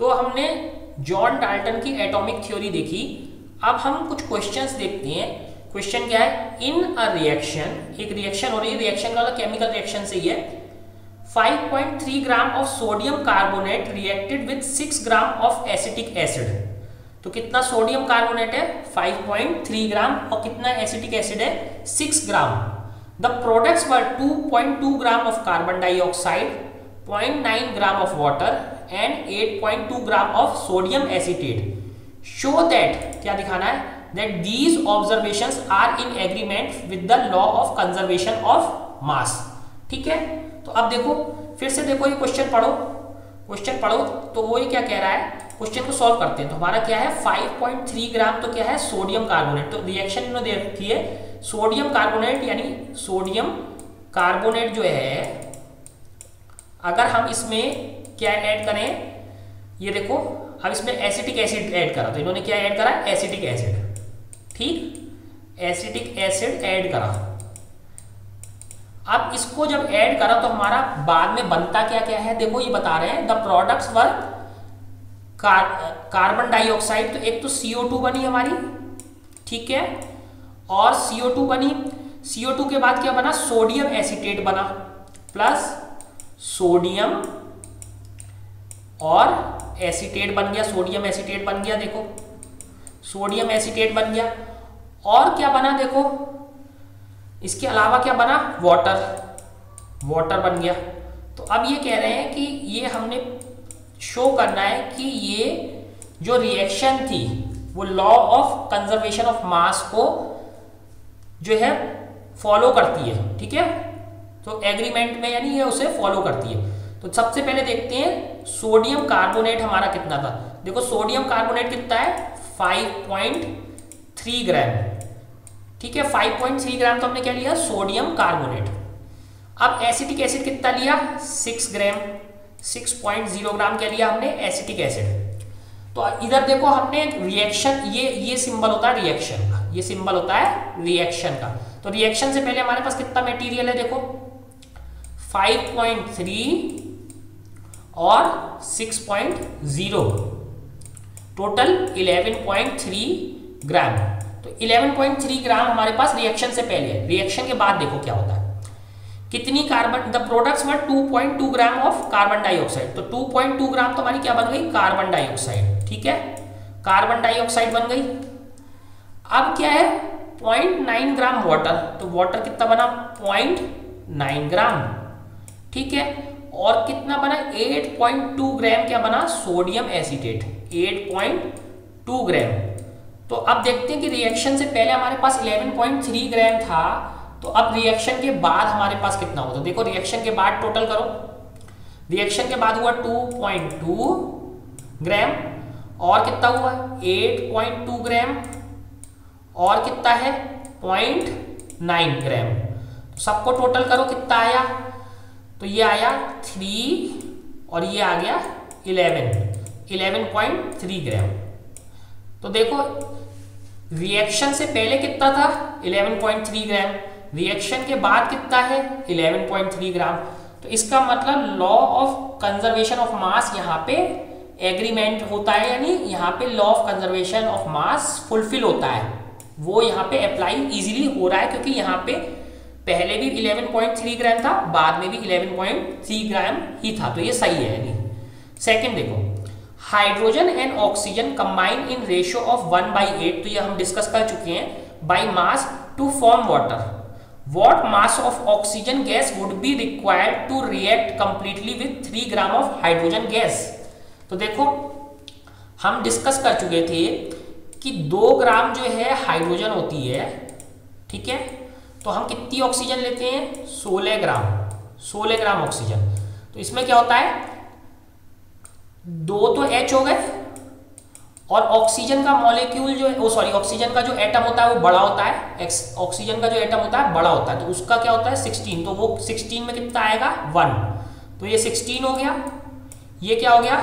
तो हमने John Dalton की एटॉमिक थ्योरी देखी। अब हम कुछ क्वेश्चंस देखते हैं। क्वेश्चन क्या है, इन अ रिएक्शन, एक रिएक्शन हो रही है, रिएक्शन का केमिकल रिएक्शन से ही है। 5.3 ग्राम of sodium carbonate reacted with 6 gram of acetic acid. तो कितना सोडियम कार्बोनेट है 5.3 ग्राम और कितना एसिटिक एसिड है 6 gram. The products were 2.2 gram of carbon dioxide, 0.9 gram of water and 8.2 gram of sodium acetate. Show that, क्या दिखाना है, that these observations are in agreement with the law of conservation of mass. ठीक है, तो अब देखो, फिर से देखो ये क्वेश्चन पढ़ो, क्वेश्चन पढ़ो। तो वो ये क्या कह रहा है, क्वेश्चन को सॉल्व करते हैं। तो हमारा क्या है 5.3 ग्राम, तो क्या है सोडियम कार्बोनेट। तो रिएक्शन इन्होंने दे रखी है सोडियम कार्बोनेट, यानी सोडियम कार्बोनेट जो है, अगर हम इसमें क्या ऐड करें, ये देखो, अब इसमें एसिटिक एसिड ऐड करा। तो इन्होंने क्या ऐड करा, एसिटिक एसिड। ठीक, एसिटिक एसिड ऐड करा। अब इसको जब ऐड करा तो हमारा बाद में बनता क्या क्या है, देखो ये बता रहे हैं, the products were carbon dioxide. तो एक तो CO2 बनी हमारी, ठीक है, और CO2 बनी। CO2 के बाद क्या बना, सोडियम एसीटेट बना, प्लस सोडियम और एसीटेट बन गया, सोडियम एसीटेट बन गया। देखो सोडियम एसीटेट बन गया, और क्या बना, देखो इसके अलावा क्या बना, वाटर, वाटर बन गया। तो अब ये कह रहे हैं कि ये हमने शो करना है कि ये जो रिएक्शन थी वो लॉ ऑफ कंजर्वेशन ऑफ मास को जो है फॉलो करती है। ठीक है, तो एग्रीमेंट में यानी ये उसे फॉलो करती है। तो सबसे पहले देखते हैं सोडियम कार्बोनेट हमारा कितना था। देखो सोडियम कार्बोनेट कितना है 5.3 ग्राम। ठीक है, 5.3 ग्राम तो हमने क्या लिया, सोडियम कार्बोनेट। अब एसिटिक एसिड कितना लिया 6 ग्राम, 6.0 ग्राम क्या लिया हमने एसिटिक एसिड। तो इधर देखो हमने रिएक्शन, ये सिंबल होता है रिएक्शन का, ये सिंबल होता है रिएक्शन का। तो रिएक्शन से पहले हमारे पास कितना मटेरियल है, देखो 5.3 और 6.0, टोटल 11.3 ग्राम। तो 11.3 ग्राम हमारे पास रिएक्शन से पहले है। रिएक्शन के बाद देखो क्या होता है, कितनी carbon, the products were 2.2 gram of carbon dioxide. तो 2.2 ग्राम तो हमारी क्या बन गई, कार्बन डाइऑक्साइड। ठीक है, कार्बन डाइऑक्साइड बन गई। अब क्या है 0.9 ग्राम वाटर। तो वाटर कितना बना 0.9 ग्राम। ठीक है, और कितना बना 8.2 ग्राम क्या बना, सोडियम एसीटेट, 8.2 ग्राम। तो अब देखते हैं कि रिएक्शन से पहले हमारे पास 11.3 ग्राम था, तो अब रिएक्शन के बाद हमारे पास कितना होता है। देखो रिएक्शन के बाद टोटल करो, रिएक्शन के बाद हुआ 2.2 ग्राम, और कितना हुआ 8.2 ग्राम, और कितना है 0.9 ग्राम। तो सबको टोटल करो कितना आया, तो ये आया 3 और ये आ गया 11.3 ग्राम। तो देखो रिएक्शन से पहले कितना था 11.3 ग्राम, रिएक्शन के बाद कितना है 11.3 ग्राम। तो इसका मतलब लॉ ऑफ कंजर्वेशन ऑफ मास यहाँ पे एग्रीमेंट होता है, यानी यहाँ पे law of conservation of mass fulfil होता है, वो यहाँ पे अप्लाई इजीली हो रहा है, क्योंकि यहाँ पे पहले भी 11.3 ग्राम था, बाद में भी 11.3 ग्राम ही था, तो ये सही है। यानी सेकंड देखो, hydrogen and oxygen combine in ratio of 1/8। तो ये हम डिस्कस कर चुके हैं, by mass to form water. What mass of oxygen gas would be required to react completely with 3 gram of hydrogen gas? तो देखो हम डिस्कस कर चुके थे कि 2 ग्राम जो है हाइड्रोजन होती है, ठीक है, तो हम कितनी ऑक्सीजन लेते हैं 16 ग्राम, 16 ग्राम ऑक्सीजन। तो इसमें क्या होता है 2 तो H हो गए, और ऑक्सीजन का मॉलिक्यूल जो है, सॉरी ऑक्सीजन का जो एटम होता है वो बड़ा होता है, ऑक्सीजन का जो एटम होता है बड़ा होता है, तो उसका क्या होता है 16। तो वो 16 में कितना आएगा 1, तो ये 16 हो गया, ये क्या हो गया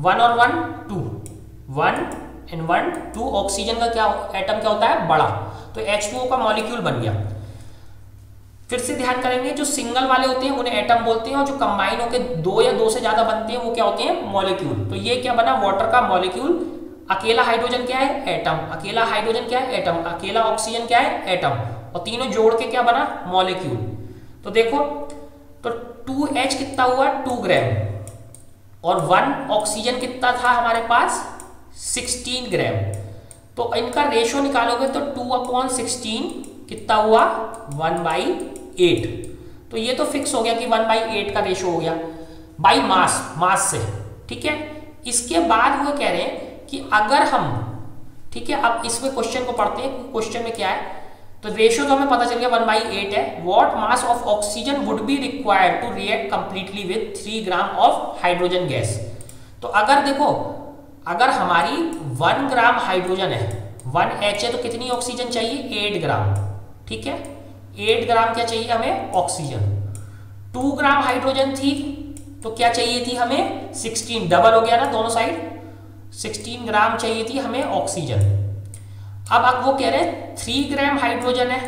1 और 1 2, 1 and 1 2। ऑक्सीजन का क्या एटम क्या होता है बड़ा, तो H2O का मॉलिक्यूल बन गया। फिर से ध्यान करेंगे, जो सिंगल वाले होते हैं उन्हें एटम बोलते हैं, और जो कंबाइन होकर दो या दो से ज्यादा बनते हैं वो क्या होते हैं, मॉलिक्यूल। तो ये क्या बना, वाटर का मॉलिक्यूल। अकेला हाइड्रोजन क्या है, एटम। अकेला हाइड्रोजन क्या है, एटम। अकेला ऑक्सीजन क्या है, एटम। और तीनों जोड़ के क्या बना, मॉलिक्यूल। तो देखो, तो 2H कितना हुआ, 2 ग्राम, और 1 ऑक्सीजन कितना था हमारे पास, 16 ग्राम। तो इनका रेशो निकालोगे तो 2/16 कितना हुआ, 1/8। तो ये तो फिक्स हो गया कि 1/8 का रेशो हो गया बाई मास से, ठीक है। इसके बाद वो कह रहे हैं कि अगर हम, ठीक है, अब इसमें क्वेश्चन को पढ़ते हैं, क्वेश्चन में क्या है। तो रेशो तो हमें पता चल गया 1/8 है। What mass of oxygen would be required to react completely with 3 gram of hydrogen gas. तो अगर देखो, अगर हमारी 1 ग्राम हाइड्रोजन है, 1H है, तो कितनी ऑक्सीजन चाहिए, 8 ग्राम, ठीक है। 8 ग्राम क्या चाहिए हमें, ऑक्सीजन। 2 ग्राम हाइड्रोजन थी तो क्या चाहिए थी हमें, 16, डबल हो गया ना दोनों साइड, 16 ग्राम चाहिए थी हमें ऑक्सीजन। अब वो कह रहे हैं 3 ग्राम हाइड्रोजन है,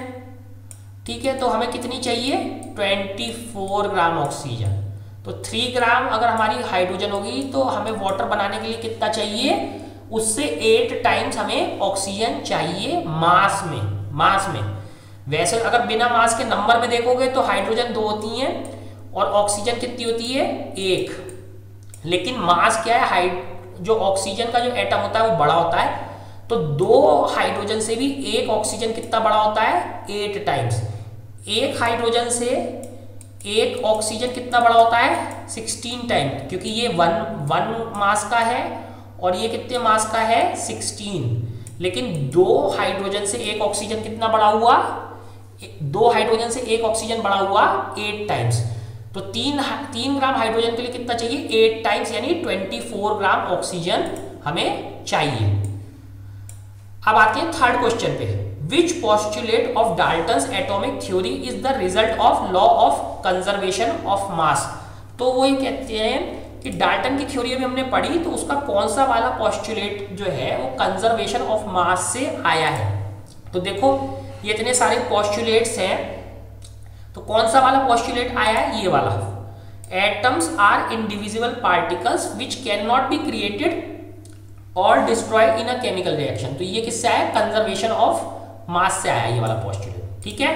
ठीक है, तो हमें कितनी चाहिए, 24 ग्राम ऑक्सीजन। तो 3 ग्राम अगर हमारी हाइड्रोजन होगी तो हमें वाटर बनाने के लिए कितना चाहिए, उससे 8 टाइम्स हमें ऑक्सीजन चाहिए मास में। वैसे अगर बिना मास के नंबर में देखोगे तो हाइड्रोजन 2 होती हैं और ऑक्सीजन कितनी होती है, 1। लेकिन मास क्या है, जो ऑक्सीजन का जो एटम होता है वो बड़ा होता है, तो 2 हाइड्रोजन से भी 1 ऑक्सीजन कितना बड़ा होता है, 8 टाइम्स। 1 हाइड्रोजन से 1 ऑक्सीजन कितना बड़ा होता है, 16 टाइम, क्योंकि ये 1 मास का है और ये कितने मास का है, 16। लेकिन 2 हाइड्रोजन से 1 ऑक्सीजन कितना बड़ा हुआ, 2 हाइड्रोजन से 1 ऑक्सीजन बड़ा हुआ 8 टाइम्स। तो 3 ग्राम हाइड्रोजन के लिए कितना चाहिए, 8 टाइम्स, यानी 24 ग्राम ऑक्सीजन हमें चाहिए। अब आते हैं थर्ड क्वेश्चन पे। Which postulate of Dalton's atomic theory is the result of law of conservation of mass. तो वो ये कहते हैं कि डाल्टन की थ्योरी अभी हमने पढ़ी, तो उसका कौन सा वाला पोस्टुलेट जो है वो कंजर्वेशन ऑफ मास से आया है। तो देखो, ये इतने सारे पोस्टुलेट्स हैं, तो कौन सा वाला पोस्टुलेट आया है, ये वाला। Atoms are individual particles which can not be created और destroy in a chemical reaction. तो ये किससे आया, कंजर्वेशन ऑफ मास से आया ये वाला पोस्टुलेट, ठीक है।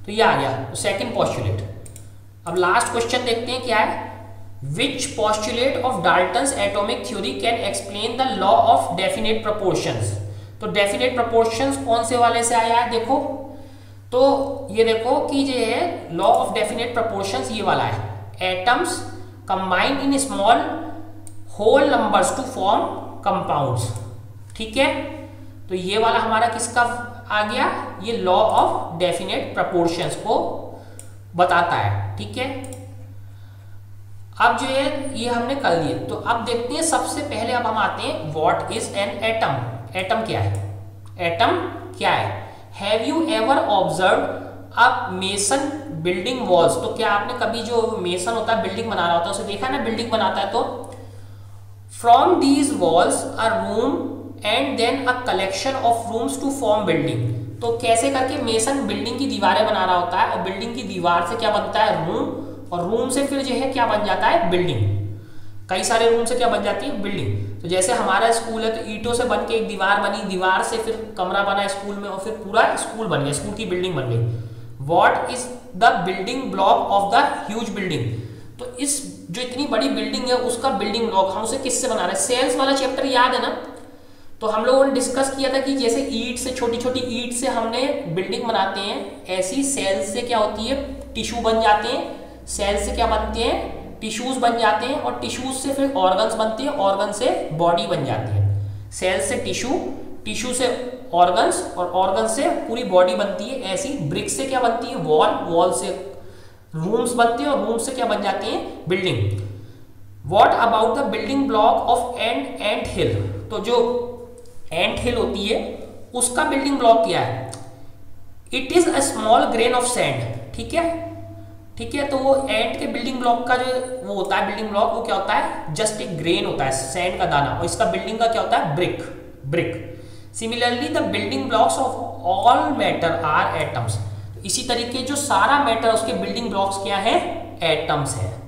तो ये आ गया सेकंड पोस्टुलेट। अब लास्ट क्वेश्चन देखते हैं क्या है। Which postulate of Dalton's atomic theory can explain the law of definite proportions. तो डेफिनेट प्रोपोर्शंस कौन से वाले से आया है, देखो, तो ये देखो कि ये है लॉ ऑफ डेफिनेट प्रोपोर्शंस, ये वाला है। Atoms combine in small whole numbers to form compounds, ठीक है। तो ये वाला हमारा किसका आ गया, ये लॉ ऑफ डेफिनेट प्रोपोर्शंस को बताता है, ठीक है। अब जो है ये हमने कर लिए, तो अब देखते हैं सबसे पहले, अब हम आते हैं what is an atom. Atom क्या है, एटम क्या है। Have you ever observe a mason building walls. तो क्या आपने कभी, जो मेसन होता है बिल्डिंग बना रहा होता है, उसे देखा ना, बिल्डिंग बनाता है, तो from these walls a room and then a collection of rooms to form building. तो कैसे करके मेसन बिल्डिंग की दीवारें बना रहा होता है, और बिल्डिंग की दीवार से क्या बनता है, रूम, और रूम से फिर जो है क्या बन जाता है, बिल्डिंग। कई सारे रूम से क्या बन जाती है, बिल्डिंग। तो जैसे हमारा स्कूल है, तो ईंटों से बन के एक दीवार बनी, दीवार से फिर कमरा बना स्कूल में, और फिर पूरा स्कूल बन गया, स्कूल की बिल्डिंग बन गई। What is the building block of the huge building. तो इस जो इतनी बड़ी बिल्डिंग है उसका बिल्डिंग ब्लॉक हम उसे किससे बना रहे हैं, सेल्स वाला चैप्टर याद है ना। तो हम लोगों ने डिस्कस किया था कि जैसे ईंट से, छोटी छोटी ईंट से हमने बिल्डिंग बनाते हैं, ऐसी सेल्स से क्या होती है, टिश्यू बन जाते हैं। सेल्स से क्या बनते हैं, टिश्यूज बन जाते हैं, और टिश्यूज से फिर ऑर्गन्स बनते हैं, ऑर्गन से बॉडी बन जाती है। सेल्स से टिश्यू, टिश्यू से ऑर्गन्स, और ऑर्गन से पूरी बॉडी बनती है। ऐसी ब्रिक से क्या बनती है, वॉल, वॉल से रूम्स बनते हैं, और रूम से क्या बन जाती है, building. What about the building block of ant hill. तो जो एंट हिल होती है उसका बिल्डिंग ब्लॉक क्या है, it is a small grain of sand, ठीक है, ठीक है। तो वो एंट के बिल्डिंग ब्लॉक का जो वो होता है, बिल्डिंग ब्लॉक, वो क्या होता है, जस्ट एक ग्रेन होता है, सैंड का दाना, और इसका बिल्डिंग का क्या होता है, brick. Similarly the building blocks of all matter are atoms. इसी तरीके जो सारा मैटर उसके बिल्डिंग ब्लॉक्स क्या है, एटम्स है।